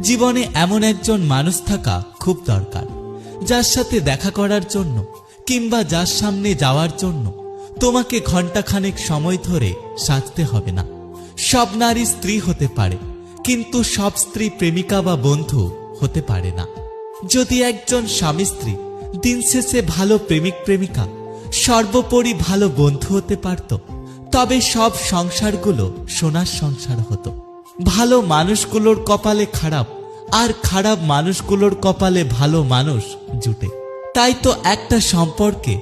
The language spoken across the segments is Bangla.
জীবনে এমন একজন মানুষ থাকা খুব দরকার, যার সাথে দেখা করার জন্য কিংবা যার সামনে যাওয়ার জন্য তোমাকে ঘন্টাখানেক সময় ধরে সাজতে হবে না। সব নারী স্ত্রী হতে পারে, কিন্তু সব স্ত্রী প্রেমিকা বা বন্ধু হতে পারে না। যদি একজন স্বামী স্ত্রী দিন শেষে ভালো প্রেমিক প্রেমিকা, সর্বোপরি ভালো বন্ধু হতে পারত, তবে সব সংসারগুলো সোনার সংসার হতো। ভালো মানুষগুলোর কপালে খারাপ, আর খারাপ মানুষগুলোর কপালে ভালো মানুষ জুটে। তাই তো একটা সম্পর্কে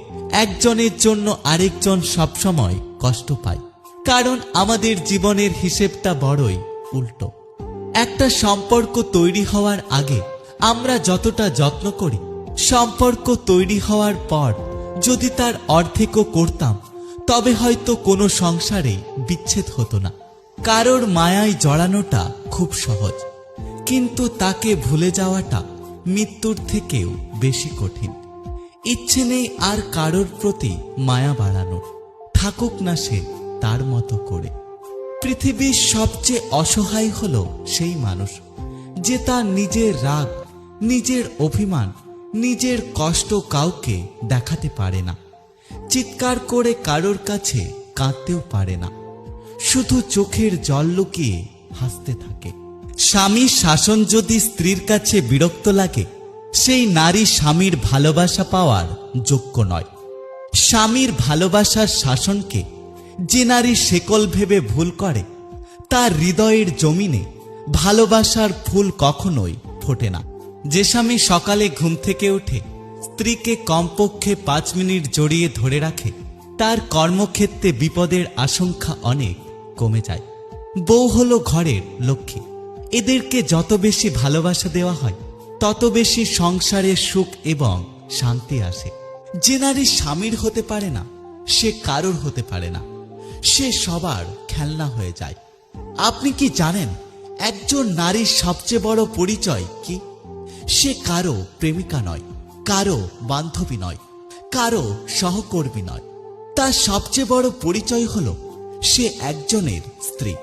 একজনের জন্য আরেকজন সবসময় কষ্ট পায়, কারণ আমাদের জীবনের হিসেবটা বড়ই উল্টো। একটা সম্পর্ক তৈরি হওয়ার আগে আমরা যতটা যত্ন করি, সম্পর্ক তৈরি হওয়ার পর যদি তার অর্ধেকও করতাম, তবে হয়তো কোনো সংসারে বিচ্ছেদ হতো না। কারোর মায়ায় জড়ানোটা খুব সহজ, কিন্তু তাকে ভুলে যাওয়াটা মৃত্যুর থেকেও বেশি কঠিন। ইচ্ছে নেই আর কারোর প্রতি মায়া বাড়ানোর, থাকুক না সে তার মতো করে। পৃথিবীর সবচেয়ে অসহায় হলো সেই মানুষ যে তার নিজের রাগ, নিজের অভিমান, নিজের কষ্ট কাউকে দেখাতে পারে না, চিৎকার করে কারোর কাছে কাঁদতেও পারে না, শুধু চোখের জল লুকিয়ে হাসতে থাকে। স্বামীর শাসন যদি স্ত্রীর কাছে বিরক্ত লাগে, সেই নারী স্বামীর ভালোবাসা পাওয়ার যোগ্য নয়। স্বামীর ভালোবাসার শাসনকে যে নারী শেকল ভেবে ভুল করে, তার হৃদয়ের জমিনে ভালোবাসার ফুল কখনোই ফোটে না। যে স্বামী সকালে ঘুম থেকে উঠে স্ত্রীকে কমপক্ষে 5 মিনিট জড়িয়ে ধরে রাখে, তার কর্মক্ষেত্রে বিপদের আশঙ্কা অনেক কমে যায়। বউ হলো ঘরের লক্ষ্মী, এদেরকে যত বেশি ভালোবাসা দেওয়া হয়, তত বেশি সংসারে সুখ এবং শান্তি আসে। যে নারী স্বামীর হতে পারে না, সে কারোর হতে পারে না, সে সবার খেলনা হয়ে যায়। আপনি কি জানেন একজন নারীর সবচেয়ে বড় পরিচয় কি? সে কারো প্রেমিকা নয়, কারো বান্ধবী নয়, কারো সহকর্মী নয়। তার সবচেয়ে বড় পরিচয় হলো সে একজনের স্ত্রী।